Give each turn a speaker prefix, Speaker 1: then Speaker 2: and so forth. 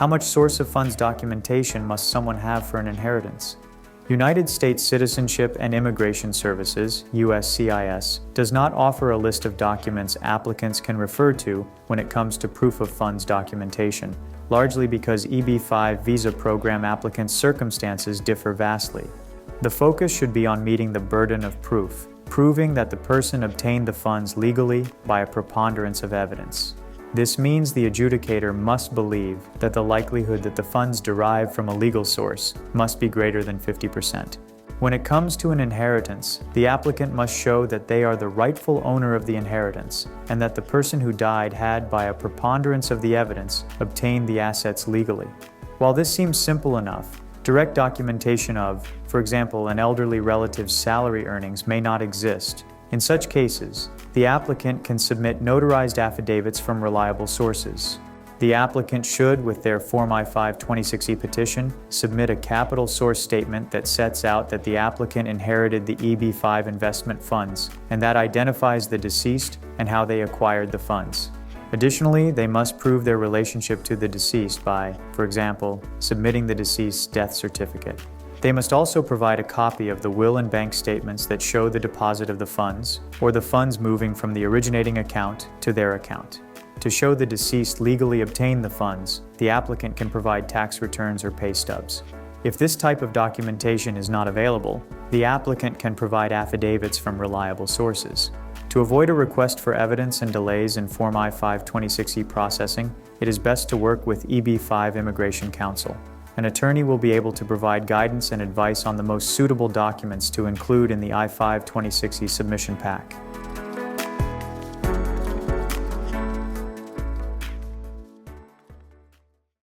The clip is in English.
Speaker 1: How much source of funds documentation must someone have for an inheritance? United States Citizenship and Immigration Services, USCIS, does not offer a list of documents applicants can refer to when it comes to proof of funds documentation, largely because EB-5 visa program applicants' circumstances differ vastly. The focus should be on meeting the burden of proof, proving that the person obtained the funds legally by a preponderance of evidence. This means the adjudicator must believe that the likelihood that the funds derive from a legal source must be greater than 50%. When it comes to an inheritance, the applicant must show that they are the rightful owner of the inheritance and that the person who died had, by a preponderance of the evidence, obtained the assets legally. While this seems simple enough, direct documentation of, for example, an elderly relative's salary earnings may not exist. In such cases, the applicant can submit notarized affidavits from reliable sources. The applicant should, with their Form I-526E petition, submit a capital source statement that sets out that the applicant inherited the EB-5 investment funds and that identifies the deceased and how they acquired the funds. Additionally, they must prove their relationship to the deceased by, for example, submitting the deceased's death certificate. They must also provide a copy of the will and bank statements that show the deposit of the funds, or the funds moving from the originating account to their account. To show the deceased legally obtained the funds, the applicant can provide tax returns or pay stubs. If this type of documentation is not available, the applicant can provide affidavits from reliable sources. To avoid a request for evidence and delays in Form I-526E processing, it is best to work with EB-5 Immigration Counsel. An attorney will be able to provide guidance and advice on the most suitable documents to include in the I-526E submission pack.